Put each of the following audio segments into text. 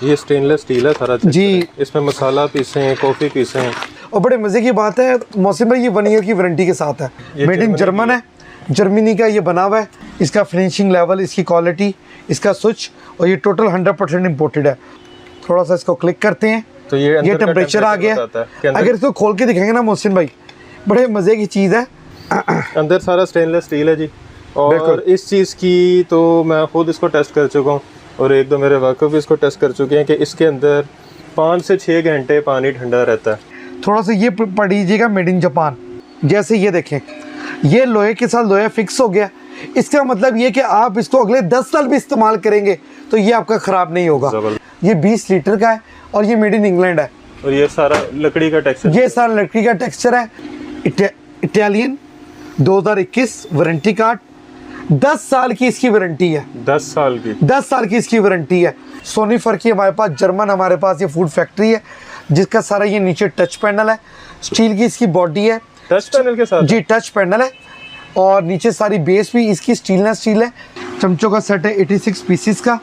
ये stainless steel है सारा जी। इसमें मसाला पीसे हैं, कॉफ़ी पीसे हैं। और बड़े मज़े की बात है मौसम भाई, ये 1 ईयर की वारंटी के साथ है। मेड इन जर्मन है, जर्मनी का ये बना हुआ है। इसका फिनिशिंग लेवल, इसकी क्वालिटी, इसका स्विच, और ये टोटल 100% इम्पोर्टेड है। थोड़ा सा इसको क्लिक करते हैं तो ये टेम्परेचर आ गया। अगर इसको खोल के दिखाएंगे ना मोहसिन भाई, बड़े मज़े की चीज़ है। अंदर सारा स्टेनलेस स्टील है जी। और इस चीज़ की तो मैं खुद इसको टेस्ट कर चुका हूँ और एक दो मेरे वाकफ भी इसको टेस्ट कर चुके हैं कि इसके अंदर 5 से 6 घंटे पानी ठंडा रहता है। थोड़ा सा ये पढ़ लीजिएगा, मेड इन जापान। जैसे ये देखें, ये लोहे के साथ लोहा फिक्स हो गया। इसका मतलब ये कि आप इसको अगले 10 साल भी इस्तेमाल करेंगे तो ये आपका ख़राब नहीं होगा। ये 20 लीटर का है और ये मेड इन इंग्लैंड है। और ये सारा लकड़ी का टेक्सचर, ये सारा लकड़ी का टेक्सचर है। इटालियन 2021 वारंटी कार्ड, 10 साल की इसकी वारंटी है। 10 साल की, 10 साल की इसकी वारंटी है। सोनीफर की हमारे पास, जर्मन हमारे पास ये फूड फैक्ट्री है, जिसका सारा ये नीचे टच पैनल है। स्टील की इसकी बॉडी है, टच पैनल के साथ। जी, टच पैनल है। और नीचे सारी बेस भी इसकी स्टील है। चमचों का सेट है 86 पीसीस का,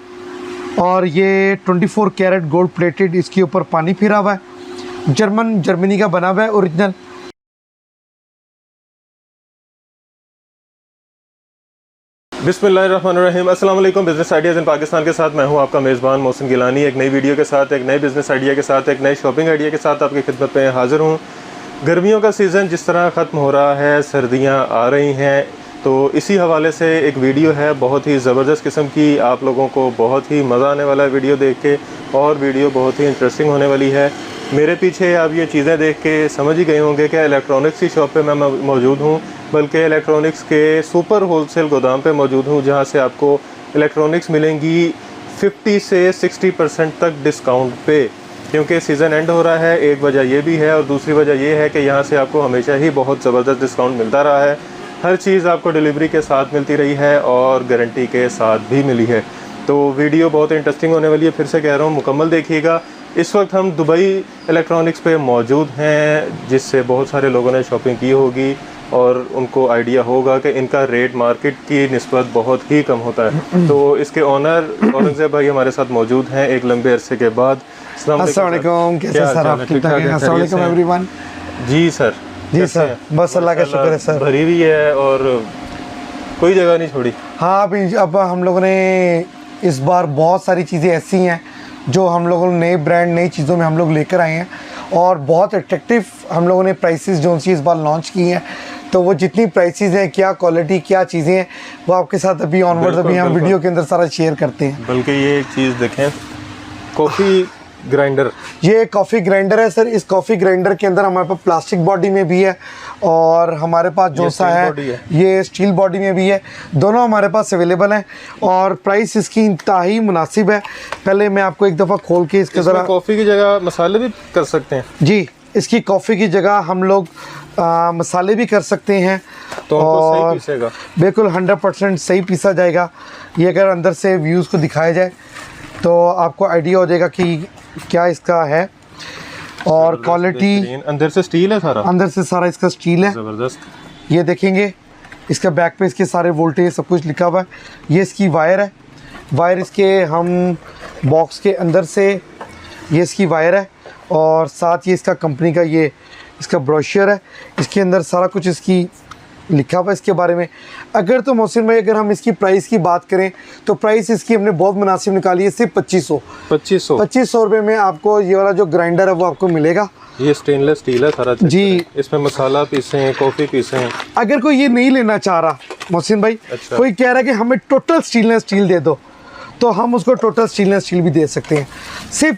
और ये 24 कैरेट गोल्ड प्लेटेड, इसके ऊपर पानी फिरा हुआ है। जर्मनी का बना हुआ है ओरिजिनल। बिस्मिल्लाहिर्रहमानिर्रहीम, अस्सलाम वालेकुम। बिजनेस आइडियाज़ इन पाकिस्तान के साथ मैं हूं आपका मेज़बान मोहसिन गिलानी। एक नई वीडियो के साथ, एक नए बिज़नेस आइडिया के साथ, एक नए शॉपिंग आइडिया के साथ आपकी खिदमत में हाज़िर हूं। गर्मियों का सीज़न जिस तरह ख़त्म हो रहा है, सर्दियां आ रही हैं, तो इसी हवाले से एक वीडियो है बहुत ही ज़बरदस्त किस्म की। आप लोगों को बहुत ही मज़ा आने वाला है वीडियो देख के, और वीडियो बहुत ही इंटरेस्टिंग होने वाली है। मेरे पीछे आप ये चीज़ें देख के समझ ही गए होंगे कि इलेक्ट्रॉनिक्स की शॉप पे मैं मौजूद हूँ, बल्कि इलेक्ट्रॉनिक्स के सुपर होलसेल गोदाम पे मौजूद हूँ, जहाँ से आपको इलेक्ट्रॉनिक्स मिलेंगी 50 से 60% तक डिस्काउंट पे। क्योंकि सीज़न एंड हो रहा है, एक वजह ये भी है, और दूसरी वजह ये है कि यहाँ से आपको हमेशा ही बहुत ज़बरदस्त डिस्काउंट मिलता रहा है। हर चीज़ आपको डिलीवरी के साथ मिलती रही है और गारंटी के साथ भी मिली है। तो वीडियो बहुत इंटरेस्टिंग होने वाली है, फिर से कह रहा हूँ, मुकम्मल देखिएगा। इस वक्त हम दुबई इलेक्ट्रॉनिक्स पे मौजूद हैं, जिससे बहुत सारे लोगों ने शॉपिंग की होगी और उनको आइडिया होगा कि इनका रेट मार्केट की निस्बत बहुत ही कम होता है। तो इसके ओनर औरंगज़ेब भाई हमारे साथ मौजूद हैं एक लंबे अरसे के बाद। अस्सलाम वालेकुम, कैसे सर आप? ठीक ठाक हैं? अस्सलाम वालेकुम एवरीवन। जी सर। जी सर, बस अल्लाह का शुक्र है सर। भरी हुई है और कोई जगह नहीं छोड़ी। हाँ, अब हम लोगों ने इस बार बहुत सारी चीज़ें ऐसी हैं जो हम लोगों ने नए ब्रांड, नई चीज़ों में हम लोग लेकर आए हैं, और बहुत अट्रैक्टिव हम लोगों ने प्राइसेस जो सी इस बार लॉन्च की हैं। तो वो जितनी प्राइसेस हैं, क्या क्वालिटी, क्या चीज़ें हैं, वो आपके साथ अभी ऑनवर्ड अभी हम वीडियो के अंदर सारा शेयर करते हैं। बल्कि ये एक चीज़ देखें, कॉफ़ी ग्राइंडर। ये कॉफ़ी ग्राइंडर है सर। इस कॉफ़ी ग्राइंडर के अंदर हमारे पास प्लास्टिक बॉडी में भी है, और हमारे पास जो सा है ये स्टील बॉडी में भी है। दोनों हमारे पास अवेलेबल हैं, और प्राइस इसकी इंतहाई मुनासिब है। पहले मैं आपको एक दफ़ा खोल के इसके ज़रा, कॉफ़ी की जगह मसाले भी कर सकते हैं जी। इसकी कॉफ़ी की जगह हम लोग मसाले भी कर सकते हैं, तो और सही पीसेगा, बिल्कुल 100% सही पीसा जाएगा। ये अगर अंदर से व्यूज़ को दिखाया जाए तो आपको आइडिया हो जाएगा कि क्या इसका है। और क्वालिटी, अंदर से स्टील है सारा, अंदर से सारा इसका स्टील है, ज़बरदस्त। ये देखेंगे इसका बैक पे इसके सारे वोल्टेज सब कुछ लिखा हुआ है। ये इसकी वायर है, वायर इसके हम बॉक्स के अंदर से, ये इसकी वायर है, और साथ ये इसका कंपनी का ये इसका ब्रोशर है। इसके अंदर सारा कुछ इसकी लिखा हुआ है इसके बारे में। अगर तो मोहसिन भाई, अगर हम इसकी प्राइस की बात करें तो प्राइस इसकी हमने बहुत मुनासिब निकाली है, सिर्फ 2500 रुपये में आपको ये वाला जो ग्राइंडर है वो आपको मिलेगा। ये स्टेनलेस स्टील है सारा जी। इसमें मसाला पीसे हैं, कॉफ़ी पीसे हैं। अगर कोई ये नहीं लेना चाह रहा मोहसिन भाई, अच्छा, कोई कह रहा है कि हमें टोटल स्टीललेस स्टील दे दो, तो हम उसको टोटल स्टीललेस स्टील भी दे सकते हैं। सिर्फ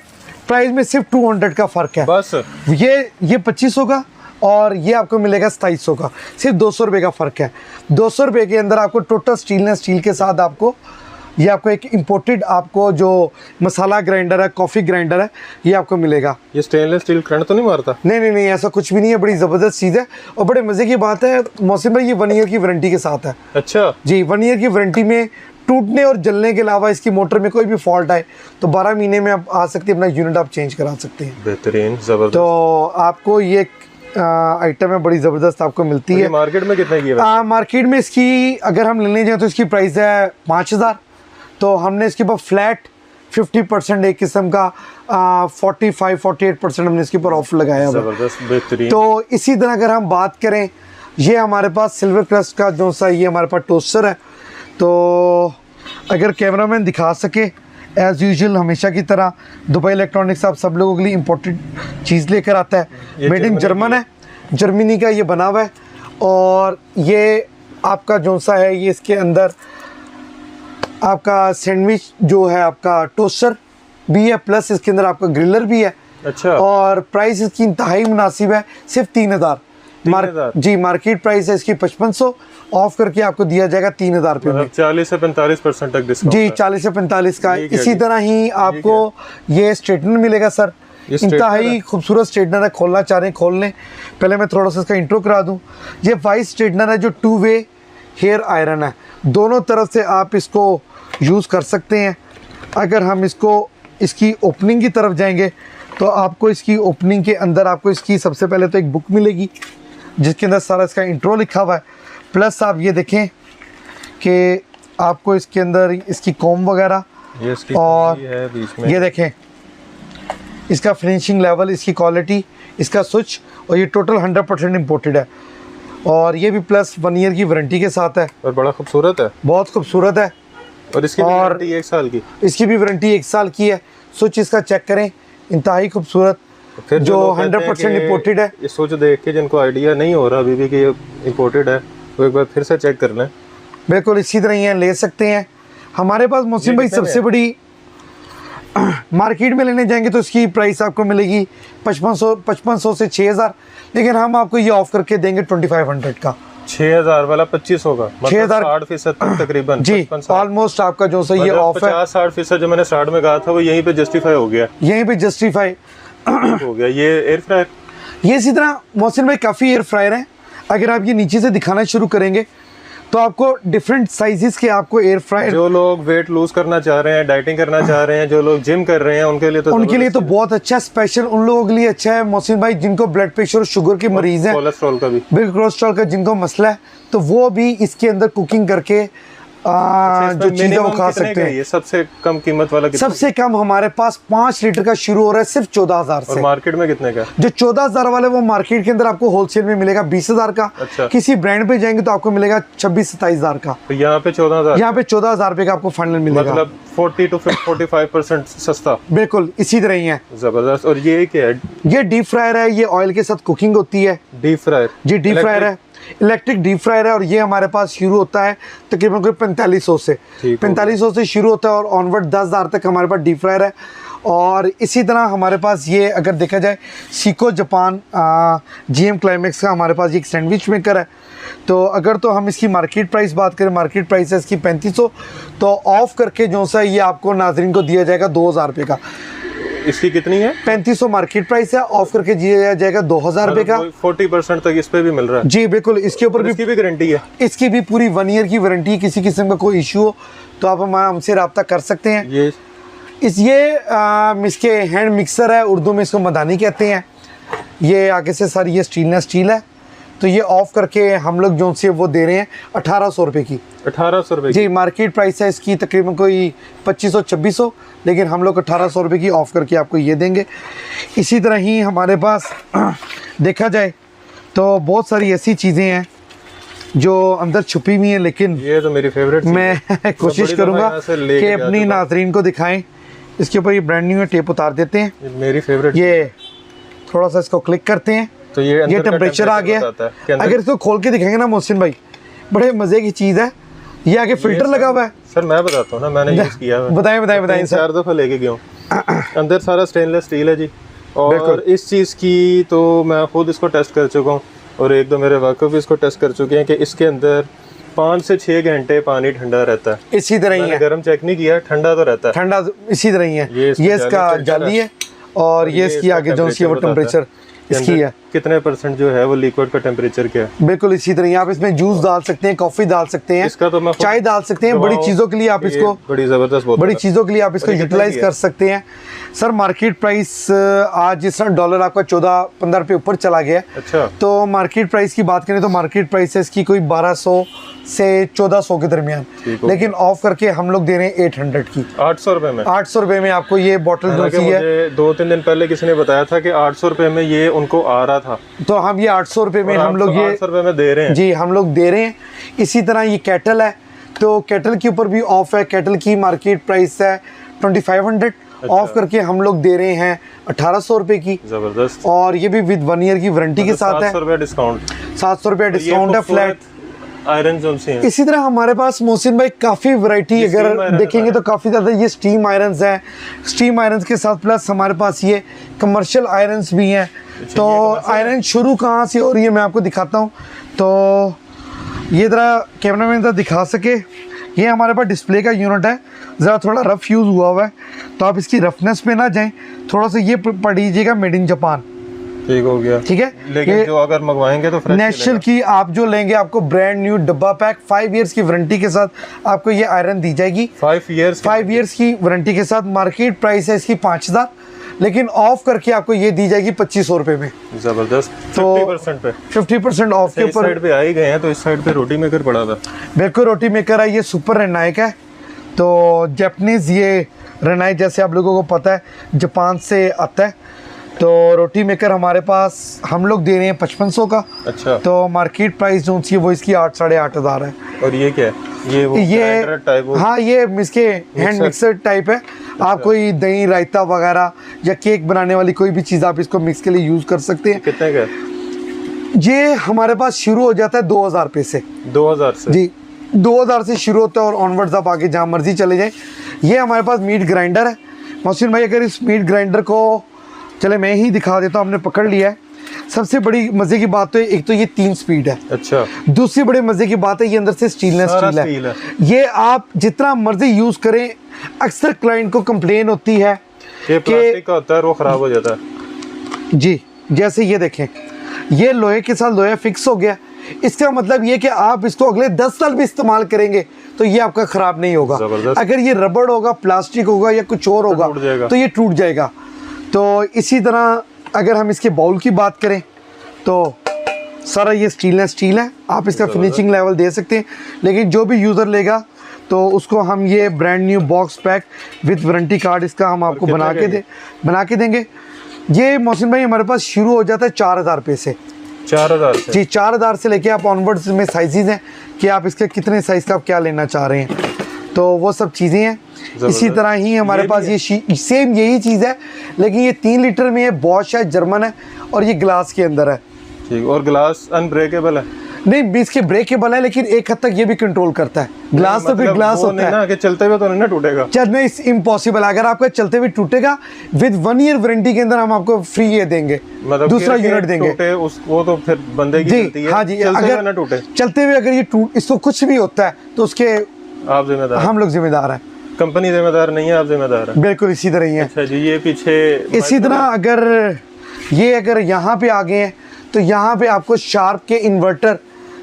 प्राइस में सिर्फ 200 का फ़र्क है बस। ये 2500 का, और ये आपको मिलेगा 2700 का। सिर्फ 200 रुपये का फ़र्क है। 200 रुपये के अंदर आपको टोटल स्टीललेस स्टील के साथ आपको ये आपको एक इम्पोर्टेड आपको जो मसाला ग्राइंडर है, कॉफ़ी ग्राइंडर है, ये आपको मिलेगा। ये स्टेनलेस स्टील करंट तो नहीं मारता? नहीं, ऐसा कुछ भी नहीं है। बड़ी ज़बरदस्त चीज़ है, और बड़े मज़े की बात है मौसम भाई, ये 1 ईयर की वारंटी के साथ है। अच्छा जी, 1 ईयर की वारंटी में टूटने और जलने के अलावा इसकी मोटर में कोई भी फॉल्ट आए तो 12 महीने में आप आ सकते हैं, अपना यूनिट आप चेंज करा सकते हैं। बेहतरीन, ज़बरदस्त। तो आपको ये आइटम है बड़ी ज़बरदस्त आपको मिलती है। मार्केट में कितने की है? मार्केट में इसकी अगर हम लेने जाएं तो इसकी प्राइस है 5000, तो हमने इसके ऊपर फ्लैट 50% एक किस्म का 45-48% हमने इसके ऊपर ऑफ लगाया हुआ है। ज़बरदस्त, बेहतरीन। तो इसी तरह अगर हम बात करें, ये हमारे पास सिल्वर क्रस्ट का जो सा ये हमारे पास टोस्टर है। तो अगर कैमरामैन दिखा सके एज़ यूजुअल हमेशा की तरह, दुबई इलेक्ट्रॉनिक्स आप सब लोगों के लिए इम्पोर्टेंट चीज़ लेकर आता है। मेड इन जर्मन है, जर्मनी का ये बना हुआ है। और ये आपका जो सा है, ये इसके अंदर आपका सैंडविच जो है, आपका टोस्टर भी है, प्लस इसके अंदर आपका ग्रिलर भी है। अच्छा। और प्राइस इसकी इंतहाई मुनासिब है, सिर्फ 3000। जी, मार्केट प्राइस है इसकी 5500, ऑफ करके आपको दिया जाएगा 3000 रुपये में। 40 से 45% तक डिस्काउंट। जी, 40 से 45 का। इसी तरह ही आपको ये स्ट्रेटनर मिलेगा सर, इंतहाई खूबसूरत स्ट्रेटनर है। खोलना चाह रहे हैं खोल लें। पहले मैं थोड़ा सा इसका इंट्रो करा दूं। ये वाइस स्ट्रेटनर है जो 2 वे हेयर आयरन है, दोनों तरफ से आप इसको यूज़ कर सकते हैं। अगर हम इसकी ओपनिंग की तरफ जाएंगे तो आपको इसकी ओपनिंग के अंदर आपको इसकी सबसे पहले तो एक बुक मिलेगी जिसके अंदर सारा इसका इंट्रो लिखा हुआ है। प्लस आप ये देखें कि आपको इसके अंदर इसकी कॉम वगैरह, और है बीच में। ये देखें इसका फिनिशिंग लेवल, इसकी क्वालिटी, इसका स्विच, और ये टोटल 100% इम्पोर्टेड है। और ये भी प्लस 1 ईयर की वारंटी के साथ है। और बड़ा खूबसूरत है, बहुत खूबसूरत है। और इसकी वारंटी 1 साल की। इसकी भी वारंटी 1 साल की है। स्विच इसका चेक करें, इंतहाई खूबसूरत, फिर जो 100% इम्पोर्टेड है। ये स्विच देख के जिनको आइडिया नहीं हो रहा अभी भी कि ये इम्पोर्टेड है, वो एक बार फिर से चेक कर लें। बिल्कुल इसी तरह ये ले सकते हैं। हमारे पास मोहसिन भाई सबसे बड़ी मार्केट में लेने जाएंगे तो इसकी प्राइस आपको मिलेगी 5500 से 6000, लेकिन हम आपको ये ऑफ करके देंगे 2500 का। 6000 वाला 2500 का, मतलब 6000 60% तकरीबन। जी, ऑलमोस्ट आपका जो सही ये ऑफ है। 50-60% जो मैंने स्टार्ट में कहा था वो यहीं पे जस्टिफाई हो गया, यहीं पे जस्टिफाई हो गया। ये एयर फ्रायर, ये इसी तरह मोहसिन भाई काफ़ी एयर फ्रायर हैं। अगर आप ये नीचे से दिखाना शुरू करेंगे तो आपको डिफरेंट साइजेस के आपको एयर फ्रायर, जो लोग वेट लूज करना चाह रहे हैं, डाइटिंग करना चाह रहे हैं, जो लोग जिम कर रहे हैं, उनके लिए तो बहुत अच्छा, स्पेशल उन लोगों के लिए अच्छा है मोहसिन भाई जिनको ब्लड प्रेशर और शुगर के मरीज हैं, कोलेस्ट्रॉल का भी, बिल्कुल कोलेस्ट्रॉल का जिनको मसला है, तो वो भी इसके अंदर कुकिंग करके जो चीज़ें वो खा सकते हैं। ये सबसे कम कीमत वाला कितना? सबसे कम हमारे पास 5 लीटर का शुरू हो रहा है सिर्फ 14000 से। और मार्केट में कितने का? जो 14000 वाले वो मार्केट के अंदर आपको होलसेल में मिलेगा 20000 का। अच्छा। किसी ब्रांड पे जाएंगे तो आपको मिलेगा 26-27 का। तो यहाँ पे 14000, यहाँ पे 14000 रुपए का आपको फाइनल मिलेगा, मतलब 40 to 45% सस्ता। बिल्कुल इसी तरह ही है। जबरदस्त। और ये क्या है? ये डीप फ्रायर है, ये ऑयल के साथ कुकिंग होती है। Deep fryer? जी, डीप फ्रायर है, इलेक्ट्रिक डीप फ्रायर है। और ये हमारे पास शुरू होता है तकरीबन कोई 4500 से, 4500 से शुरू होता है और ऑनवर्ड 10000 तक हमारे पास डीप फ्रायर है। और इसी तरह हमारे पास ये अगर देखा जाए सीको जापान GM क्लाइमेक्स का हमारे पास एक सैंडविच मेकर है। तो अगर तो हम इसकी मार्केट प्राइस बात करें, मार्केट प्राइस है इसकी 3500, तो ऑफ करके जो सा ये आपको नाजरीन को दिया जाएगा 2000 रुपये का। इसकी कितनी है? 3500 मार्केट प्राइस है, ऑफ करके दिया जाएगा 2000 रुपये का। 40% तक इस पे भी मिल रहा है। जी बिल्कुल, इसके ऊपर भी गारंटी है। इसकी भी पूरी 1 ईयर की वारंटी। किसी किस्म का कोई इशू हो तो आप हमसे रब्ता कर सकते हैं। ये इसके हैंड मिक्सर है, उर्दू में इसको मदानी कहते हैं। ये आगे से सर ये स्टील है। तो ये ऑफ करके हम लोग जो से वो दे रहे हैं 1800 रुपये की। 1800 रुपये जी, मार्केट प्राइस है इसकी तकरीबन कोई 2500-2600, लेकिन हम लोग 1800 रुपये की ऑफ करके आपको ये देंगे। इसी तरह ही हमारे पास देखा जाए तो बहुत सारी ऐसी चीज़ें हैं जो अंदर छुपी हुई हैं, लेकिन ये तो मेरी फेवरेट मैं कोशिश करूँगा कि अपनी नाज़रीन को दिखाएं। इसके ऊपर ये ब्रांड न्यू टेप उतार देते हैं, मेरी फेवरेट। ये थोड़ा सा इसको क्लिक करते हैं तो ये टेम्परेचर आ गया। अगर इसको खोल के दिखाएंगे ना मोहसिन भाई, बड़े मजे की चीज़ है। ये आगे फिल्टर लगा हुआ है। सर मैं बताता हूँ ना, मैंने यूज़ किया है। बताएं सर। 4 दफ़ा लेके गया हूँ। अंदर सारा स्टेनलेस स्टील है जी। और इस चीज़ की तो मैं खुद इसको टेस्ट कर चुका हूँ और 1-2 मेरे वाकफ भी इसको टेस्ट कर चुके हैं कि इसके अंदर 5 से 6 घंटे पानी ठंडा रहता है। इसी तरह ही है, गर्म चेक नहीं किया, ठंडा तो रहता है। ठंडा इसी तरह ही है। ये इसका जाली है और ये इसकी आगे जो सी वो टेम्परेचर इसकी है। कितने % जो है वो लिक्विड का टेम्परेचर क्या है? बिल्कुल इसी तरह आप इसमें जूस डाल सकते हैं, कॉफी डाल सकते हैं, इसका तो मैं चाय डाल सकते हैं, बड़ी चीज़ों के लिए आप इसको, बड़ी ज़बरदस्त बोतल बड़ी है। चीज़ों के लिए आप इसको और ये कितने यूटिलाइज की कर है? सकते हैं। सर मार्केट प्राइस आज जिस तरह डॉलर आपका 14-15 रुपये ऊपर चला गया है, अच्छा, तो मार्केट प्राइस की बात करें तो मार्केट प्राइस है इसकी कोई 1200 से 1400 के दरमियान, ठीक हो लेकिन ऑफ करके हम लोग दे रहे हैं 800 की, 800 रुपए में। 800 रुपये में आपको ये बॉटल जो हालांकि सी है। मुझे 2-3 दिन पहले किसी ने बताया था कि 800 रुपए में ये उनको आ रहा था, तो हम ये 800 रुपये में हम लोग ये 800 रुपए में दे रहे हैं। जी हम लोग दे रहे हैं। इसी तरह ये केटल है, तो केटल के ऊपर भी ऑफ है। केटल की मार्केट प्राइस है 2500, ऑफ करके हम लोग दे रहे हैं 1800 रुपये की, जबरदस्त। और ये भी विद 1 ईयर की वारंटी के साथ है। 700 रुपए डिस्काउंट, 700 रुपये डिस्काउंट है फ्लैट। आयरन जो सी हैं। इसी तरह हमारे पास मोहसिन भाई काफ़ी वैरायटी ये steam अगर iron देखेंगे है। तो काफ़ी ज़्यादा ये स्टीम आयरन्स हैं। स्टीम आयरन्स के साथ प्लस हमारे पास ये कमर्शियल आयरन्स भी हैं। तो आयरन शुरू कहाँ से हो रही है मैं आपको दिखाता हूँ। तो ये ज़रा कैमरामैन ज़रा दिखा सके, ये हमारे पास डिस्प्ले का यूनिट है, ज़रा थोड़ा रफ़ यूज़ हुआ हुआ है, तो आप इसकी रफनेस पे ना जाएं, थोड़ा सा ये पढ़ लीजिएगा मेड इन जापान। ठीक हो गया, ठीक है, लेकिन जो अगर मंगवाएंगे तो फ्रेश नेशनल की आप जो लेंगे आपको ब्रांड न्यू डब्बा पैक 5 इयर्स की वारंटी के साथ आपको ये आयरन दी जाएगी। 5 इयर्स की वारंटी के साथ। मार्केट प्राइस है इसकी 5000, लेकिन ऑफ करके आपको ये दी जाएगी 2500 रुपये में। जबरदस्त। तो 50% पे 50% ऑफ के इस ऊपर साइड पे आ ही गए हैं, तो इस साइड पे रोटी मेकर पड़ा था। बिल्कुल रोटी मेकर है, ये सुपर रेनाइक है। तो जापानीज ये रेनाइक जैसे आप लोगों को पता है जापान से आता है। तो रोटी मेकर हमारे पास हम लोग दे रहे हैं 5500 का। अच्छा, तो मार्केट प्राइस जो सी है वो इसकी 8-8.5 है। और ये क्या है? ये वो ग्राइंडर टाइप वो हाँ ये इसके हैंड मिक्सर टाइप है। आप कोई दही रायता वगैरह या केक बनाने वाली कोई भी चीज़ आप इसको मिक्स के लिए यूज़ कर सकते हैं। कितने का? ये हमारे पास शुरू हो जाता है 2000 रुपये से। 2000 से? जी 2000 से शुरू होता है और ऑनवर्ड्स आप आगे जहाँ मर्जी चले जाएं। ये हमारे पास मीट ग्राइंडर है। मोहसिन भाई अगर इस मीट ग्राइंडर को चले मैं ही दिखा देता हूँ, हमने पकड़ लिया है। सबसे बड़ी मज़े की बात तो एक तो ये 3 स्पीड है। अच्छा, दूसरी बड़ी मज़े की बात है ये अंदर से स्टील स्टील है। ये आप जितना मर्जी यूज़ करें, अक्सर क्लाइंट को कंप्लेन होती है ये प्लास्टिक का होता है, वो ख़राब हो जाता है। जी जैसे ये देखें, ये लोहे के साथ लोहा फिक्स हो गया। इसका मतलब ये कि आप इसको अगले 10 साल भी इस्तेमाल करेंगे तो ये आपका ख़राब नहीं होगा। अगर ये रबड़ होगा, प्लास्टिक होगा या कुछ और होगा तो ये टूट जाएगा। तो इसी तरह अगर हम इसके बाउल की बात करें तो सारा ये स्टील है। आप इसका फिनिशिंग लेवल दे सकते हैं, लेकिन जो भी यूज़र लेगा तो उसको हम ये brand new box pack with warranty card इसका हम आपको बना के देंगे। ये मोहसिन भाई हमारे पास शुरू हो जाता है 4000 रुपये से। 4000 से? जी 4000 से लेके आप ऑनवर्ड्स में साइजेज हैं कि आप इसके कितने साइज़ का आप क्या लेना चाह रहे हैं, तो वो सब चीज़ें हैं। इसी तरह ही हमारे पास ये सेम यही चीज़ है, लेकिन ये 3 लीटर में है, बॉश है, जर्मन है, और ये ग्लास के अंदर है। ठीक, और ग्लास अनब्रेकेबल है? नहीं इसके ब्रेकेबल है, लेकिन एक हद तक ये भी कंट्रोल करता है। ग्लास तो फिर ग्लास होता है ना कि चलते हुए तो नहीं ना टूटेगा। चलने इम्पॉसिबल, अगर आपका चलते हुए टूटेगा विद 1 ईयर वारंटी के अंदर हम आपको फ्री ये देंगे, मतलब दूसरा यूनिट देंगे। टूटे वो तो फिर बंदे की गलती है। हाँ जी, चलते अगर हुए ना टूटे, चलते हुए अगर ये इसको कुछ भी होता है तो उसके आप जिम्मेदार? हम लोग जिम्मेदार हैं, कंपनी जिम्मेदार नहीं है, आप जिम्मेदार हैं। बिल्कुल इसी तरह ही है। अच्छा जी, ये पीछे इसी तरह अगर यहाँ पे आ गए हैं तो यहाँ पे आपको शार्प के inverter,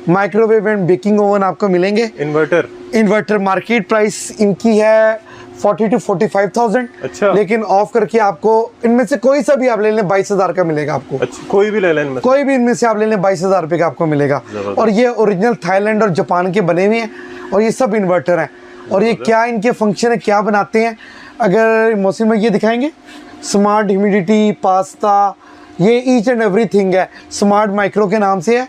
microwave and baking oven आपको मिलेंगे। इन्वर्टर मार्केट प्राइस इनकी है 40 to 45,000। अच्छा, लेकिन ऑफ करके आपको इनमें से कोई सा भी आप ले लें 22,000 का मिलेगा आपको। अच्छा, कोई भी ले लें इनमें? कोई भी इनमें से आप ले लें 22,000 रुपये का आपको मिलेगा। और ये ओरिजिनल थाईलैंड और जापान के बने हुए हैं, और ये सब इन्वर्टर हैं। और ये क्या इनके फंक्शन है, क्या बनाते हैं, अगर मौसम में ये दिखाएंगे, स्मार्ट ह्यूमिडिटी पास्ता, ये ईच एंड एवरीथिंग है, स्मार्ट माइक्रो के नाम से है।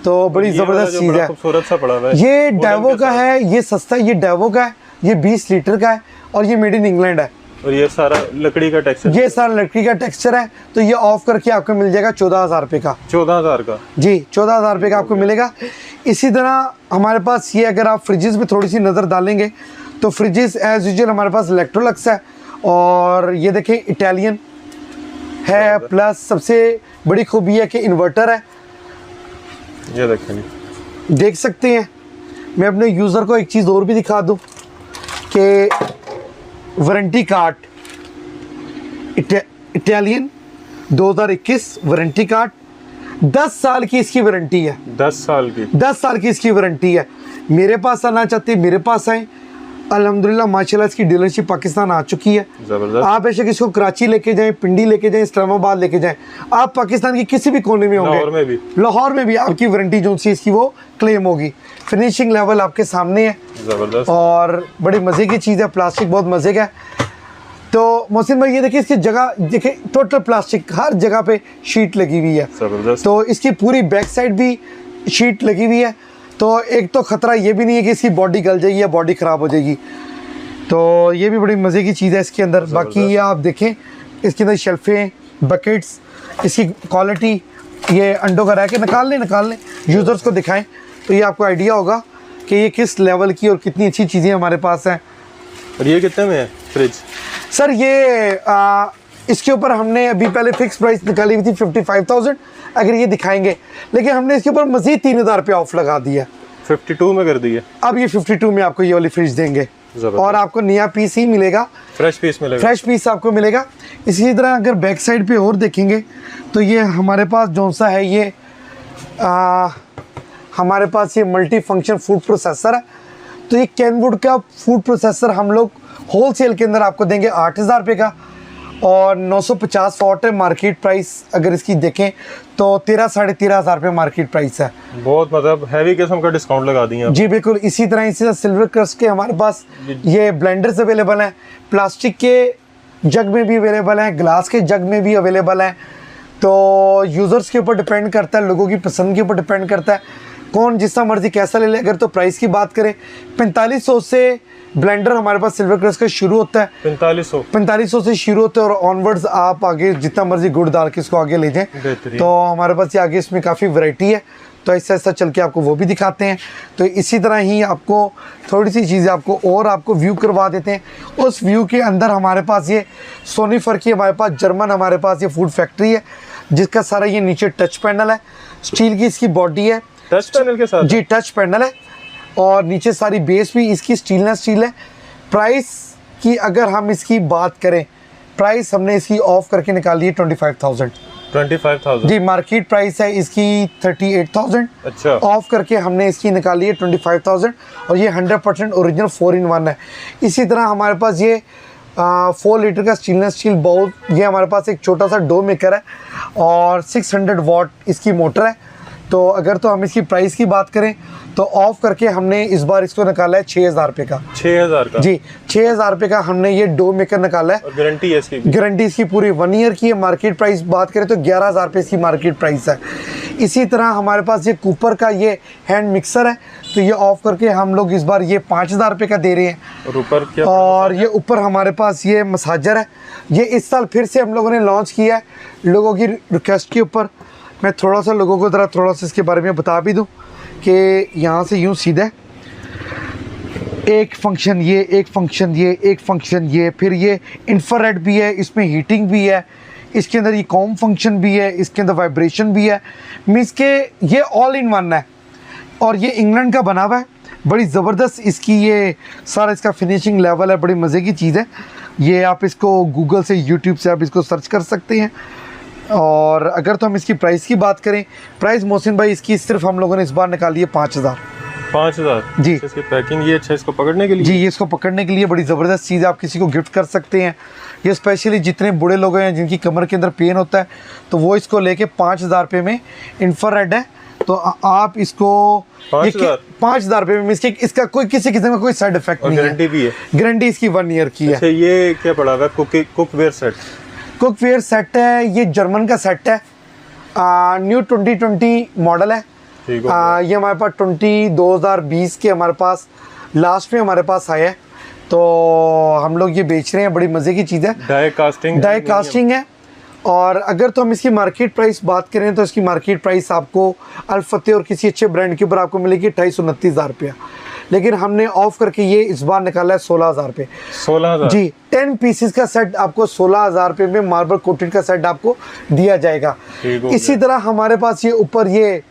तो बड़ी ज़बरदस्त चीज़ है। खूबसूरत सा पड़ा हुआ है। ये डेवो का है, ये सस्ता है, ये डेवो का है, ये 20 लीटर का है, और ये मेड इन इंग्लैंड है। और ये सारा लकड़ी का टेक्सचर? ये सारा लकड़ी का टेक्सचर है। तो ये ऑफ करके आपको मिल जाएगा 14,000 रुपये का। 14,000 का? जी 14,000 रुपये का आपको मिलेगा। इसी तरह हमारे पास ये, अगर आप फ्रिजेस में थोड़ी सी नज़र डालेंगे तो फ्रिजेस एज यूजुअल हमारे पास इलेक्ट्रोलक्स है, और ये देखें इटालियन है, प्लस सबसे बड़ी खूबी है कि इन्वर्टर है। ये देखेंगे, देख सकते हैं। मैं अपने यूज़र को एक चीज़ और भी दिखा दूं कि warranty card Italian 2021 warranty card, 10 साल की इसकी वारंटी है। 10 साल की? 10 साल की इसकी वारंटी है। मेरे पास आना चाहते मेरे पास आए, अल्हम्दुलिल्लाह माशाल्लाह इसकी डीलरशिप पाकिस्तान आ चुकी है। जबरदस्त। आप बेशक इसको कराची लेके जाएं, पिंडी लेके जाएं, इस्लामाबाद लेके जाएं, आप पाकिस्तान की किसी भी कोने में होंगे, लाहौर में भी आपकी वारंटी जो सी इसकी वो क्लेम होगी। फिनिशिंग लेवल आपके सामने है। जबरदस्त। और बड़ी मज़े की चीज़ है, प्लास्टिक बहुत मज़े का है। तो मोहसिन भाई ये देखिए इसकी जगह देखिए, टोटल प्लास्टिक हर जगह पे शीट लगी हुई है। जबरदस्त। तो इसकी पूरी बैक साइड भी शीट लगी हुई है। तो एक तो ख़तरा ये भी नहीं है कि इसकी बॉडी गल जाएगी या बॉडी ख़राब हो जाएगी। तो ये भी बड़ी मज़े की चीज़ है इसके अंदर। बाकी ये आप देखें इसके अंदर शेल्फें, बकेट्स, इसकी क्वालिटी, ये अंडों का रैक है। निकाल लें यूज़र्स को दिखाएं तो ये आपको आइडिया होगा कि ये किस लेवल की और कितनी अच्छी चीज़ें हमारे पास हैं। और ये कितने में है फ्रिज? सर ये इसके ऊपर हमने अभी पहले फिक्स प्राइस निकाली हुई थी 55,000, अगर ये दिखाएंगे, लेकिन हमने इसके ऊपर मज़ीद 3,000 रुपये ऑफ लगा दिया। 52 में कर दिया। अब ये 52 में आपको ये वाली फ्रिज देंगे और आपको नया पीस ही मिलेगा, फ्रेश पीस आपको मिलेगा। इसी तरह अगर बैक साइड पे और देखेंगे तो ये हमारे पास जो सा है ये हमारे पास ये मल्टी फंक्शन फूड प्रोसेसर है। तो ये कैनवुड का फूड प्रोसेसर हम लोग होलसेल के अंदर आपको देंगे 8,000 रुपये का, और 950 वॉट है मार्केट प्राइस। अगर इसकी देखें तो 13-13,500 रुपये मार्केट प्राइस है। बहुत मतलब हैवी किस्म का डिस्काउंट लगा दिया जी बिल्कुल। इसी तरह सिल्वर क्रस्ट के हमारे पास ये ब्लेंडर्स अवेलेबल हैं, प्लास्टिक के जग में भी अवेलेबल हैं, ग्लास के जग में भी अवेलेबल हैं। तो यूज़र्स के ऊपर डिपेंड करता है, लोगों की पसंद के ऊपर डिपेंड करता है, कौन जितना मर्जी कैसा ले ले। अगर तो प्राइस की बात करें 4500 से ब्लेंडर हमारे पास सिल्वर क्रस्ट का शुरू होता है। 4500 से शुरू होता है और ऑनवर्ड्स आप आगे जितना मर्जी गुड़ डाल के इसको आगे ले जाएं। तो हमारे पास ये आगे इसमें काफ़ी वैरायटी है, तो ऐसा ऐसा चल के आपको वो भी दिखाते हैं। तो इसी तरह ही आपको थोड़ी सी चीज़ें आपको व्यू करवा देते हैं। उस व्यू के अंदर हमारे पास ये सोनीफर की हमारे पास जर्मन हमारे पास ये फूड फैक्ट्री है, जिसका सारा ये नीचे टच पैनल है, स्टील की इसकी बॉडी है, टच पैनल के साथ। जी टच पैनल है, और नीचे सारी बेस भी इसकी स्टील है। प्राइस की अगर हम इसकी बात करें, प्राइस हमने इसकी ऑफ करके निकाली है 25,000। जी मार्केट प्राइस है इसकी 38,000। अच्छा। ऑफ करके हमने इसकी निकाली है 25,000, और ये 100% ओरिजिनल 4-in-1 है। इसी तरह हमारे पास ये 4 लीटर का स्टेनलेस स्टील बाउल, ये हमारे पास एक छोटा सा डो मेकर है और 600 वॉट इसकी मोटर है। तो अगर तो हम इसकी प्राइस की बात करें तो ऑफ करके हमने इस बार इसको निकाला है 6,000 रुपये का। 6,000 का? जी 6,000 रुपये का हमने ये डो मेकर निकाला है। और गारंटी है इसकी? गारंटी इसकी पूरी 1 ईयर की है। मार्केट प्राइस बात करें तो 11,000 रुपये इसकी मार्केट प्राइस है। इसी तरह हमारे पास ये कूपर का ये हैंड मिक्सर है, तो ये ऑफ करके हम लोग इस बार ये 5,000 रुपये का दे रहे हैं। और ऊपर क्या? और ये ऊपर हमारे पास ये मसाजर है, ये इस साल फिर से हम लोगों ने लॉन्च किया है लोगों की रिक्वेस्ट के ऊपर। मैं थोड़ा सा लोगों को थोड़ा सा इसके बारे में बता भी दूं कि यहाँ से यूँ सीधा एक फंक्शन ये, एक फंक्शन ये, एक फंक्शन ये, फिर ये इंफ्रारेड भी है, इसमें हीटिंग भी है, इसके अंदर ये कॉम फंक्शन भी है, इसके अंदर वाइब्रेशन भी है। मीन्स के ये ऑल इन वन है, और ये इंग्लैंड का बना हुआ है। बड़ी ज़बरदस्त इसकी ये सारा इसका फिनिशिंग लेवल है, बड़ी मज़े की चीज़ है। ये आप इसको गूगल से, यूट्यूब से आप इसको सर्च कर सकते हैं। और अगर तो हम इसकी प्राइस की बात करें, प्राइस मोहसिन भाई इसकी सिर्फ हम लोगों ने इस बार निकाली है 5,000। 5,000 जी। इसकी पैकिंग ये अच्छा, इसको पकड़ने के लिए जी, ये इसको पकड़ने के लिए बड़ी ज़बरदस्त चीज़ है, आप किसी को गिफ्ट कर सकते हैं। ये स्पेशली जितने बूढ़े लोग हैं जिनकी कमर के अंदर पेन होता है, तो वो इसको लेके 5,000 रुपये में इंफ्रारेड है, तो आप इसको 5,000 रुपये में इसका कोई किसी किस्म का कोई साइड इफेक्ट नहीं है। गारंटी भी है? गारंटी इसकी 1 ईयर की है। अच्छा, ये क्या पड़ा हुआ? Cookware set? कुकवेयर सेट है, ये जर्मन का सेट है, न्यू 2020 मॉडल है। ये हमारे पास 2020 के हमारे पास लास्ट में हमारे पास आया है, तो हम लोग ये बेच रहे हैं। बड़ी मज़े की चीज़ है, डाई कास्टिंग है। और अगर तो हम इसकी मार्केट प्राइस बात करें तो इसकी मार्केट प्राइस आपको अल-फतेह और किसी अच्छे ब्रांड के ऊपर आपको मिलेगी 28-29,000 रुपया, लेकिन हमने ऑफ करके ये इस बार निकाला है 16,000 रुपये। 16,000 जी। 10 पीसेस का सेट आपको 16,000 रुपये में मार्बल कोटेड का सेट आपको दिया जाएगा। इसी तरह हमारे पास ये ऊपर ये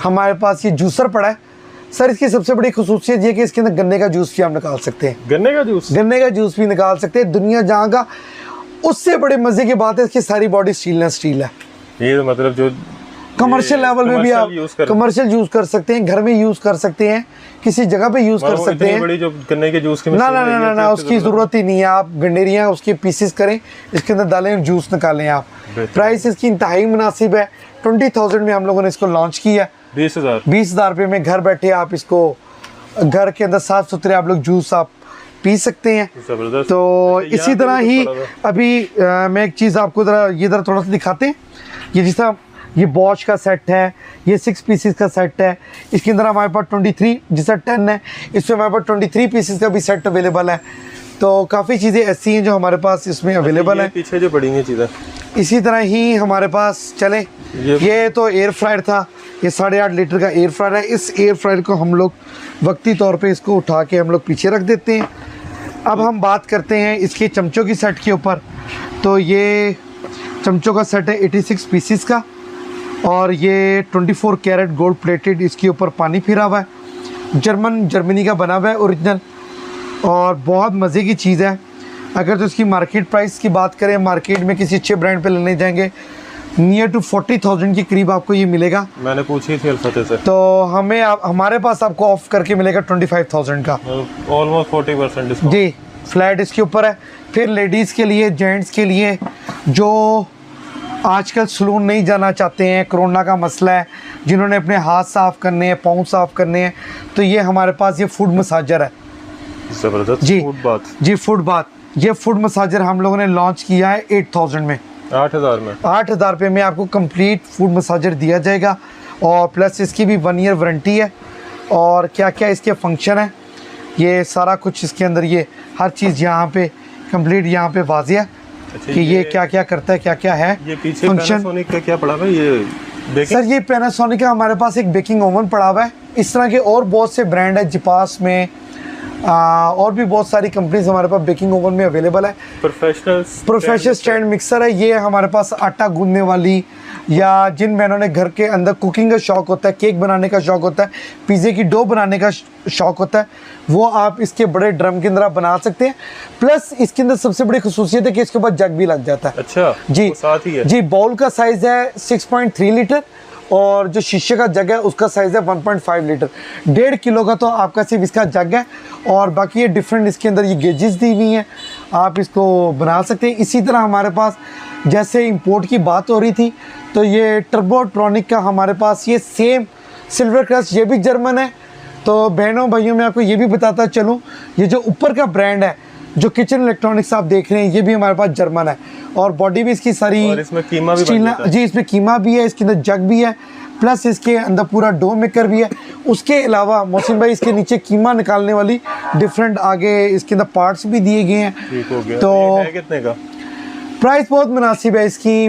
हमारे पास ये जूसर पड़ा है। सर इसकी सबसे बड़ी खुसूसियत ये कि इसके अंदर गन्ने का जूस भी हम निकाल सकते हैं। गन्ने का जूस भी निकाल सकते हैं, दुनिया जहाँ का। उससे बड़े मज़े की बात है इसकी सारी बॉडी स्टील है। ये तो मतलब जो कमर्शियल लेवल में भी आप कमर्शियल यूज कर सकते हैं, घर में यूज कर सकते हैं, किसी जगह पे यूज कर सकते हैं। बड़ी जो गन्ने के जूस की ना ना ना ना, ना उसकी जरूरत ही नहीं है। आप गंडेरियाँ उसके पीसेस करें, इसके अंदर डालें, जूस निकालें आप। प्राइस इसकी इंतहाई मुनासिब है। 20,000 में हम लोगों ने इसको लॉन्च किया। 20,000 रुपये में घर बैठे आप इसको घर के अंदर साफ सुथरे आप लोग जूस आप पी सकते हैं। तो इसी तरह ही अभी मैं एक चीज़ आपको ज़रा थोड़ा सा दिखाते हैं। ये जिस तरह ये बॉश का सेट है, ये 6 पीसेस का सेट है। इसके अंदर हमारे पास 23 जिसका 10 है, इसमें हमारे पास 23 पीसेस का भी सेट अवेलेबल है। तो काफ़ी चीज़ें ऐसी हैं जो हमारे पास इसमें अवेलेबल है। पीछे जो पड़ी हैं चीज़ें इसी तरह ही हमारे पास चले, ये तो एयर फ्रायर था, ये 8.5 लीटर का एयर फ्रायर है। इस एयर फ्रायर को हम लोग वक्ती तौर पे इसको उठा के हम लोग पीछे रख देते हैं। अब हम बात करते हैं इसके चमचों की सेट के ऊपर। तो ये चमचों का सेट है 86 पीसीस का, और ये 24 कैरेट गोल्ड प्लेटेड, इसके ऊपर पानी फिरा हुआ है। जर्मनी का बना हुआ है ओरिजिनल, और बहुत मज़े की चीज़ है। अगर तो इसकी मार्केट प्राइस की बात करें, मार्केट में किसी अच्छे ब्रांड पे लेने जाएंगे नियर टू 40,000 के करीब आपको ये मिलेगा। मैंने पूछी थी अल्फते से, तो हमारे पास आपको ऑफ करके मिलेगा 25,000 का, ऑलमोस्ट 40% डिस्काउंट जी फ्लैट इसके ऊपर है। फिर लेडीज़ के लिए, जेंट्स के लिए जो आजकल सलून नहीं जाना चाहते हैं, कोरोना का मसला है, जिन्होंने अपने हाथ साफ़ करने हैं, पाँव साफ़ करने हैं, तो ये हमारे पास ये फुट मसाजर है। ज़बरदस्त जी, फुट बाथ। जी फुट बाथ। ये फुट मसाजर हम लोगों ने लॉन्च किया है 8,000 में, 8,000 में। 8,000 रुपये में आपको कंप्लीट फुट मसाजर दिया जाएगा, और प्लस इसकी भी 1 ईयर वारंटी है। और क्या क्या इसके फंक्शन है, ये सारा कुछ इसके अंदर, ये हर चीज़ यहाँ पे कंप्लीट यहाँ पे वाज़ेह है कि ये क्या क्या करता है, क्या क्या है। ये पीछे पैनासोनिक का क्या पड़ा हुआ है ये सर? ये पैनासोनिक का हमारे पास एक बेकिंग ओवन पड़ा हुआ है। इस तरह के और बहुत से ब्रांड है, जिपास में और भी बहुत सारी कंपनीज हमारे पास बेकिंग ओवन में अवेलेबल है। प्रोफेशनल स्टैंड मिक्सर है। ये हमारे पास आटा गूंदने वाली, या जिन बहनों ने घर के अंदर कुकिंग का शौक़ होता है, केक बनाने का शौक़ होता है, पिज़्ज़े की डो बनाने का शौक़ होता है, वो आप इसके बड़े ड्रम के अंदर आप बना सकते हैं। प्लस इसके अंदर सबसे बड़ी खसूसियत है कि इसके ऊपर जग भी लग जाता है। अच्छा जी, साथ ही है। जी, बाउल का साइज़ है 6.3 लीटर, और जो शीशे का जग है उसका साइज़ है 1.5 लीटर। 1.5 किलो का तो आपका सिर्फ इसका जग है, और बाकी ये डिफरेंट इसके अंदर ये गेजेस दी हुई हैं, आप इसको बना सकते हैं। इसी तरह हमारे पास जैसे इंपोर्ट की बात हो रही थी, तो ये टर्बोट्रॉनिक का हमारे पास ये सेम सिल्वर क्रस्ट, ये भी जर्मन है। तो बहनों भाइयों मैं आपको ये भी बताता चलूँ, ये जो ऊपर का ब्रांड है, जो किचन इलेक्ट्रॉनिक्स आप देख रहे हैं, ये भी हमारे पास जर्मन है, और बॉडी भी इसकी सारी, और इसमें कीमा भी बन जाता है। जी, इसमें कीमा भी है, इसके अंदर जग भी है, प्लस इसके अंदर पूरा डो मेकर भी है। उसके अलावा मोहसिन भाई इसके नीचे कीमा निकालने वाली डिफरेंट आगे इसके अंदर पार्ट्स भी दिए गए हैं। ठीक हो गया। तो ये है कितने का? प्राइस बहुत मुनासिब है इसकी।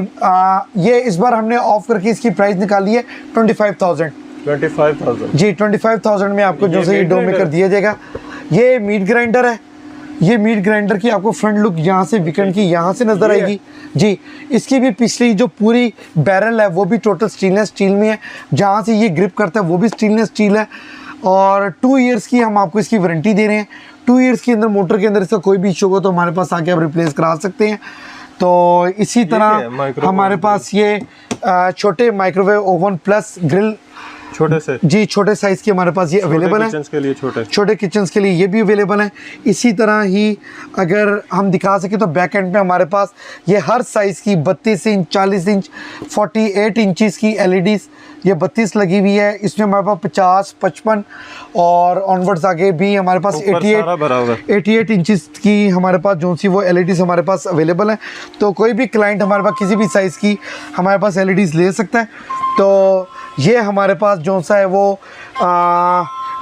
ये इस बार हमने ऑफ करके इसकी प्राइस निकाली है 25,000। 25,000 जी, 25,000 में आपको जो से ये डो मेकर दिया जाएगा। ये मीट ग्राइंडर है। ये मीट ग्राइंडर की आपको फ्रंट लुक यहाँ से वीकेंड की यहाँ से नज़र आएगी। जी, इसकी भी पिछली जो पूरी बैरल है वो भी टोटल स्टेनलेस स्टील में है। जहाँ से ये ग्रिप करता है वो भी स्टेनलेस स्टील है, और 2 इयर्स की हम आपको इसकी वारंटी दे रहे हैं। 2 इयर्स के अंदर मोटर के अंदर इसका कोई भी इशू हो तो हमारे पास आके आप रिप्लेस करा सकते हैं। तो इसी तरह हमारे पास ये छोटे माइक्रोवेव ओवन प्लस ग्रिल, छोटे से, जी छोटे साइज़ के हमारे पास ये अवेलेबल है। के लिए छोटे किचन्स के लिए ये भी अवेलेबल है। इसी तरह ही अगर हम दिखा सकें तो बैक एंड में हमारे पास ये हर साइज़ की 32 इंच, 40 इंच, 48 इंचज़ की LEDs ये 32 लगी हुई है। इसमें हमारे पास 50, 55 और ऑनवर्ड्स आगे भी हमारे पास 88 इंचज़ की हमारे पास जो सी वो LEDs हमारे पास अवेलेबल है। तो कोई भी क्लाइंट हमारे पास किसी भी साइज़ की हमारे पास LEDs ले सकता है। तो ये हमारे पास जो सा है वो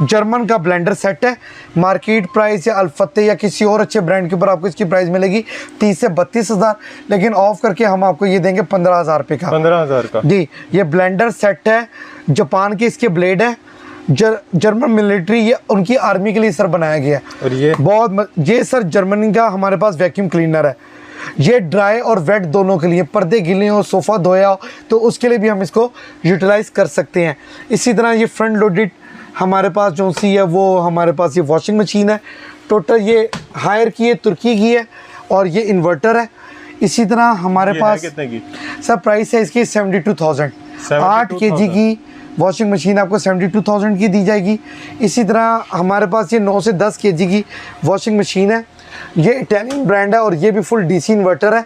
जर्मन का ब्लेंडर सेट है। मार्केट प्राइस या अल्फते या किसी और अच्छे ब्रांड के ऊपर आपको इसकी प्राइस मिलेगी 30 से 32,000, लेकिन ऑफ करके हम आपको ये देंगे 15,000 रुपये का। 15,000 का जी, ये ब्लेंडर सेट है। जापान के इसके ब्लेड है। जर्मन मिलिट्री, ये उनकी आर्मी के लिए सर बनाया गया है। और ये सर जर्मनी का हमारे पास वैक्यूम क्लीनर है। ये ड्राई और वेट दोनों के लिए, पर्दे गिले हो, सोफ़ा धोया हो तो उसके लिए भी हम इसको यूटिलाइज़ कर सकते हैं। इसी तरह ये फ्रंट लोडेड हमारे पास जो सी है वो हमारे पास ये वॉशिंग मशीन है। टोटल ये हायर की है, तुर्की की है, और ये इन्वर्टर है। इसी तरह हमारे पास कितने की सर प्राइस है इसकी 72,000। 8 kg की वॉशिंग मशीन आपको 72,000 की दी जाएगी। इसी तरह हमारे पास ये 9 से 10 kg की वॉशिंग मशीन है। ये इटालियन ब्रांड है और ये भी फुल डीसी इन्वर्टर है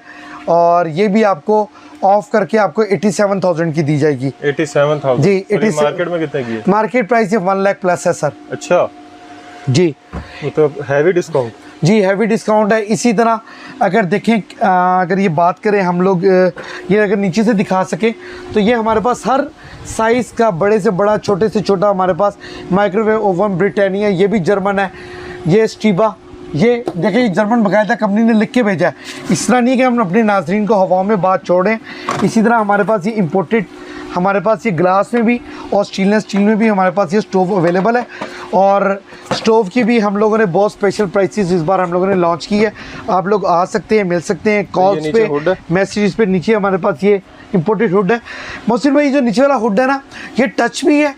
और ये भी आपको ऑफ करके आपको 87,000 की दी जाएगी। 87,000 जी। मार्केट में कितने की है? मार्केट प्राइस ये 1 लाख प्लस है सर। अच्छा जी, तो हैवी डिस्काउंट। जी हैवी डिस्काउंट है। इसी तरह अगर देखें अगर ये बात करें हम लोग ये अगर नीचे से दिखा सकें तो ये हमारे पास हर साइज़ का बड़े से बड़ा छोटे से छोटा हमारे पास माइक्रोवेव ओवन ब्रिटानिया, ये भी जर्मन है। ये स्टीबा, ये देखिए ये जर्मन बाकायदा कंपनी ने लिख के भेजा है। इस तरह नहीं कि हम अपने नाजरीन को हवाओं में बात छोड़ें। इसी तरह हमारे पास ये इम्पोर्टेड, हमारे पास ये ग्लास में भी और स्टील में भी हमारे पास ये स्टोव अवेलेबल है। और स्टोव की भी हम लोगों ने बहुत स्पेशल प्राइसेस इस बार हम लोगों ने लॉन्च की है। आप लोग आ सकते हैं, मिल सकते हैं कॉल्स पे, मैसेजेस पे। नीचे हमारे पास ये इम्पोर्टेड हुड है। मोहसिन भाई जो नीचे वाला हुड है ना, ये टच भी है,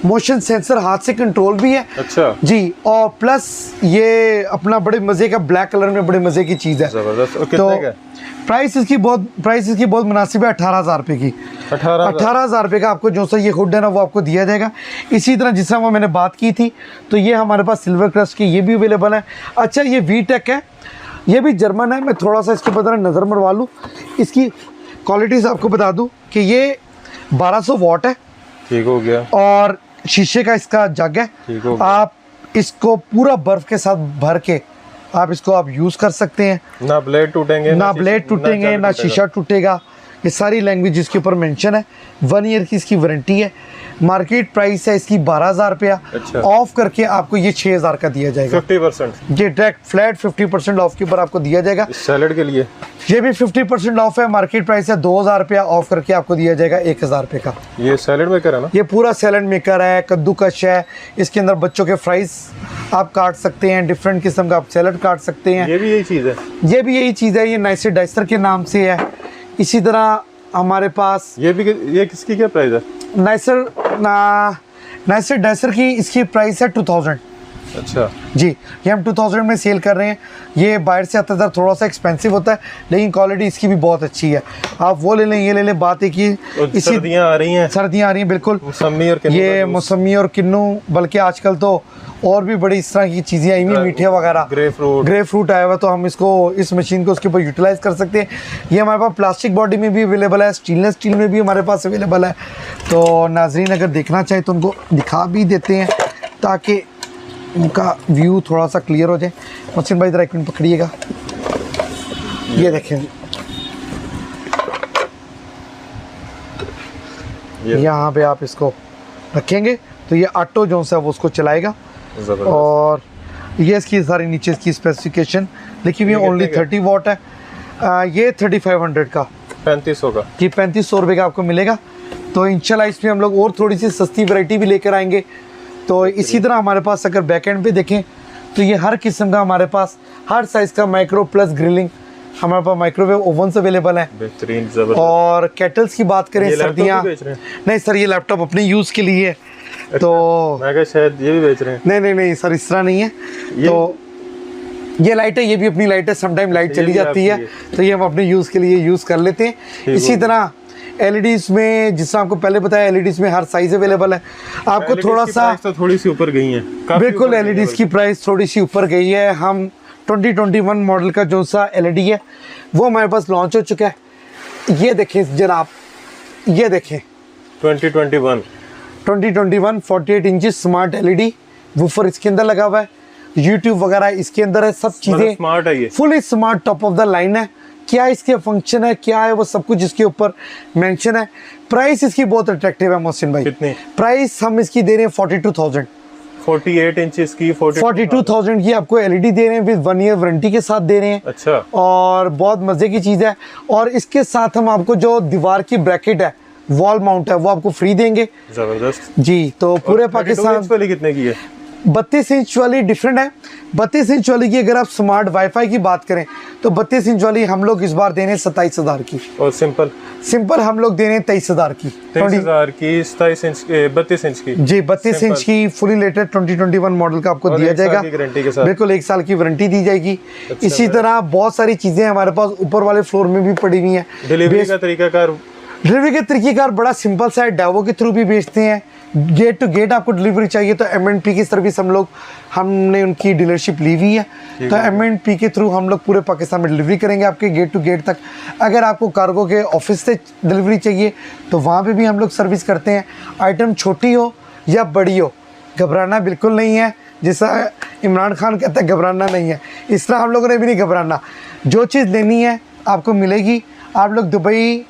मोशन सेंसर हाथ से कंट्रोल भी है। अच्छा जी, और प्लस ये अपना बड़े मज़े का ब्लैक कलर में बड़े मज़े की चीज़ है। जबरदस्त। और तो कितने का? प्राइस इसकी बहुत मुनासिब है। 18,000 रुपये की। 18,000 रुपये का आपको जो सा ये हुड है ना वो आपको दिया जाएगा। इसी तरह जिस तरह वो मैंने बात की थी तो ये हमारे पास सिल्वर क्रस्ट की ये भी अवेलेबल है। अच्छा ये वीटेक है, ये भी जर्मन है। मैं थोड़ा सा इसके ऊपर नज़र मरवा लूँ, इसकी क्वालिटीज़ आपको बता दूँ कि ये 1200 वाट है। ठीक हो गया। और शीशे का इसका जग है। ठीक हो गया। आप इसको पूरा बर्फ़ के साथ भर के आप इसको आप यूज़ कर सकते हैं। ना ब्लेड टूटेंगे, ना शीशा टूटेगा। ये सारी लैंग्वेज इसके ऊपर मेंशन है। 1 ईयर की इसकी वारंटी है। मार्केट प्राइस है इसकी 12,000 रुपया। अच्छा। ऑफ करके आपको ये 6,000 का दिया जाएगा। 50%। ये डायरेक्ट फ्लैट 50% ऑफ के ऊपर आपको दिया जाएगा। सैलेड के लिए ये भी 50% ऑफ है। मार्केट प्राइस है 2,000 रुपया, ऑफ करके आपको दिया जाएगा 1,000 रुपये का। ये सैलेड मेकर है ना? ये पूरा सैलेड मेकर है, कद्दूकश है। इसके अंदर बच्चों के फ्राइज आप काट सकते हैं, डिफरेंट किस्म का आप सैलेड काट सकते हैं। ये भी यही चीज़ है। ये भी यही चीज़ है। ये नाइसर डाइसर के नाम से है। इसी तरह हमारे पास ये किसकी क्या प्राइस है? नाइसर डाइसर की इसकी प्राइस है 2000। अच्छा जी, ये हम 2000 में सेल कर रहे हैं। ये बाहर से आता है थोड़ा सा एक्सपेंसिव होता है, लेकिन क्वालिटी इसकी भी बहुत अच्छी है। आप वो ले लें, ये ले लें। बात एक ही, सर्दियाँ आ रही हैं। सर्दियाँ आ रही हैं बिल्कुल। मौसमी और किन्नू, ये मौसमी और किन्नू, बल्कि आजकल तो और भी बड़ी इस तरह की चीज़ें आई हुई, मीठे वगैरह, ग्रे फ्रूट आया हुआ, तो हम इसको इस मशीन को उसके ऊपर यूटिलाइज कर सकते हैं। ये हमारे पास प्लास्टिक बॉडी में भी अवेलेबल है, स्टेनलेस स्टील में भी हमारे पास अवेलेबल है। तो नाजरीन अगर देखना चाहे तो उनको दिखा भी देते हैं ताकि उनका व्यू थोड़ा सा क्लियर हो जाए। मोहसिन भाई जरा एक मिनट पकड़िएगा। ये देखें, यहाँ पे आप इसको रखेंगे तो ये ऑटो जो है वो उसको चलाएगा। और ये इसकी सारी नीचे इसकी स्पेसिफिकेशन लिखी हुई है। ओनली 30 वाट है। ये 3500 का, 3500 का। ये 3500 रुपये का आपको मिलेगा। तो इंशाल्लाह इसमें हम लोग और थोड़ी सी सस्ती वैरायटी भी लेकर आएंगे। तो इसी तरह हमारे पास अगर बैक एंड पे देखें तो ये हर किस्म का हमारे पास हर साइज़ का माइक्रो प्लस ग्रिलिंग हमारे पास माइक्रोवेव ओवन अवेलेबल है। बेहतरीन। और केटल्स की बात करें, सर्दियाँ नहीं सर, ये लैपटॉप अपने यूज़ के लिए है। अच्छा, तो मैं कहा शायद ये भी बेच रहे हैं। नहीं सर, इस तरह नहीं है। तो ये लाइट है, ये भी अपनी लाइट है। समटाइम लाइट चली जाती है तो ये हम अपने यूज़ के लिए यूज़ कर लेते हैं। इसी तरह एलईडीज में, जिससे आपको पहले बताया, एलईडीज में हर साइज अवेलेबल है। आपको थोड़ा सा तो थोड़ी सी ऊपर गई है बिल्कुल, एलईडीज की प्राइस थोड़ी सी ऊपर गई है। हम 2021 मॉडल का जो सा एलईडी है वो हमारे पास लॉन्च हो चुका है। ये देखें जनाब, ये देखें 2021 48 इंचेस स्मार्ट एलईडी वूफर इसके अंदर लगा हुआ है। यूट्यूब वगैरह इसके अंदर है, सब चीज़ें स्मार्ट है। ये fully smart, top of the line है। क्या इसके फंक्शन है, क्या है, वो सब कुछ इसके ऊपर मेंशन है। प्राइस इसकी बहुत अट्रैक्टिव है मोहसिन भाई। कितनी प्राइस हम इसकी दे रहे हैं 42,000। 48 इंचेस की 42,000 की आपको एलईडी दे रहे हैं, विद 1 ईयर वारंटी के साथ दे रहे हैं। अच्छा। और बहुत मज़े की चीज़ है। और इसके साथ हम आपको जो दीवार की ब्रैकेट है, वॉल माउंट है, वो आपको फ्री देंगे। जबरदस्त जी। तो पूरे पाकिस्तान वाली कितने की है? 32 इंच वाली डिफरेंट है। 32 इंच वाली की अगर आप स्मार्ट वाईफाई की बात करें तो 32 इंच वाली हम लोग इस बार देने 27,000 की। और सिंपल हम लोग देने 23,000 की। 23,000 की 27 इंच 32 इंच की। जी, 32 इंच की फुली लेटेड 2021 मॉडल का आपको दिया जाएगा। गारंटी के साथ बिल्कुल 1 साल की वारंटी दी जाएगी। इसी तरह बहुत सारी चीज़ें हमारे पास ऊपर वाले फ्लोर में भी पड़ी हुई हैं। डिलीवरी का तरीका कार डिलीवरी के तरीक़ेकार बड़ा सिंपल सा है, डेवो के थ्रू भी भेजते हैं, गेट टू गेट आपको डिलीवरी चाहिए तो M&P की सर्विस हमने उनकी डीलरशिप ली हुई है, तो M&P के थ्रू हम लोग पूरे पाकिस्तान में डिलीवरी करेंगे आपके गेट टू गेट तक। अगर आपको कार्गो के ऑफिस से डिलीवरी चाहिए तो वहाँ पे भी हम लोग सर्विस करते हैं। आइटम छोटी हो या बड़ी हो, घबराना बिल्कुल नहीं है। जैसा इमरान खान कहता है घबराना नहीं है, इस तरह हम लोगों ने भी नहीं घबराना। जो चीज़ लेनी है आपको मिलेगी। आप लोग दुबई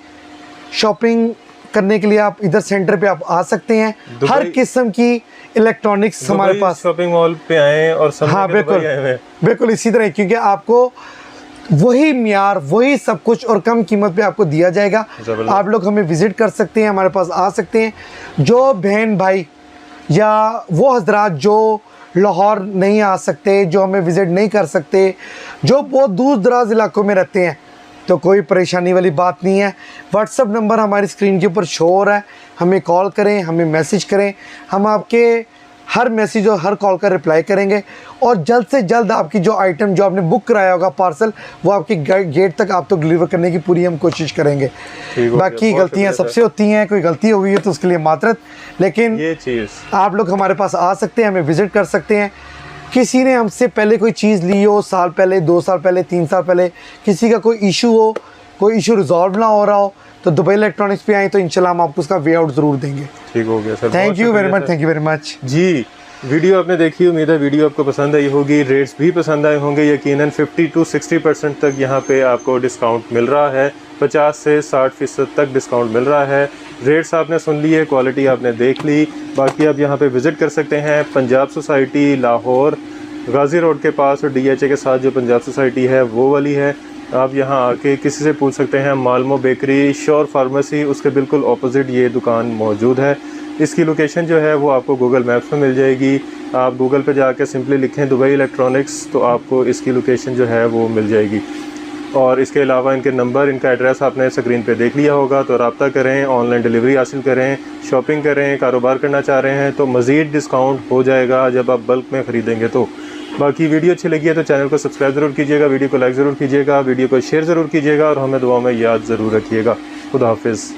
शॉपिंग करने के लिए आप इधर सेंटर पे आप आ सकते हैं। हर किस्म की इलेक्ट्रॉनिक्स हमारे पास। शॉपिंग मॉल पे आए और हाँ बिल्कुल बिल्कुल इसी तरह, क्योंकि आपको वही म्यार वही सब कुछ और कम कीमत पे आपको दिया जाएगा। आप लोग हमें विजिट कर सकते हैं, हमारे पास आ सकते हैं। जो बहन भाई या वो हजरात जो लाहौर नहीं आ सकते, जो हमें विज़िट नहीं कर सकते, जो बहुत दूर दराज इलाकों में रहते हैं, तो कोई परेशानी वाली बात नहीं है। व्हाट्सअप नंबर हमारी स्क्रीन के ऊपर शो हो रहा है, हमें कॉल करें, हमें मैसेज करें, हम आपके हर मैसेज और हर कॉल का रिप्लाई करेंगे और जल्द से जल्द आपकी जो आइटम जो आपने बुक कराया होगा पार्सल, वो आपके गेट तक आप तो डिलीवर करने की पूरी हम कोशिश करेंगे। बाकी गलतियां सबसे होती हैं, कोई गलती हो गई है तो उसके लिए मातरत, लेकिन ये चीज़ आप लोग हमारे पास आ सकते हैं, हमें विज़िट कर सकते हैं। किसी ने हमसे पहले कोई चीज़ ली हो, साल पहले, 2 साल पहले, 3 साल पहले, किसी का कोई इशू हो, कोई इशू रिजॉल्व ना हो रहा हो, तो दुबई इलेक्ट्रॉनिक्स पे आए तो इंशाल्लाह हम आपको उसका वे आउट ज़रूर देंगे। ठीक हो गया sir, thank you very much, thank you very much ji. Video आपने देखी, उम्मीद है वीडियो आपको पसंद आई होगी, रेट्स भी पसंद आए होंगे। यकीनन 50 to 60% तक यहाँ पे आपको डिस्काउंट मिल रहा है, 50 से 60% तक डिस्काउंट मिल रहा है। रेट्स आपने सुन लिए, क्वालिटी आपने देख ली। बाकी आप यहाँ पे विज़िट कर सकते हैं। पंजाब सोसाइटी लाहौर गाज़ी रोड के पास और DHA के साथ जो पंजाब सोसाइटी है वो वाली है। आप यहाँ आके किसी से पूछ सकते हैं। मालमो बेकरी, श्योर फार्मेसी, उसके बिल्कुल ऑपोजिट ये दुकान मौजूद है। इसकी लोकेशन जो है वो आपको गूगल मैप्स में मिल जाएगी। आप गूगल पे जाके सिंपली लिखें दुबई इलेक्ट्रॉनिक्स तो आपको इसकी लोकेशन जो है वो मिल जाएगी। और इसके अलावा इनके नंबर, इनका एड्रेस आपने स्क्रीन पे देख लिया होगा। तो रब्ता करें, ऑनलाइन डिलीवरी हासिल करें, शॉपिंग करें, कारोबार करना चाह रहे हैं तो मज़ीद डिस्काउंट हो जाएगा जब आप बल्क में ख़रीदेंगे तो। बाकी वीडियो अच्छी लगी है तो चैनल को सब्सक्राइब ज़रूर कीजिएगा, वीडियो को लाइक ज़रूर कीजिएगा, वीडियो को शेयर ज़रूर कीजिएगा और हमें दुआ में याद ज़रूर रखिएगा। खुदा हाफिज़।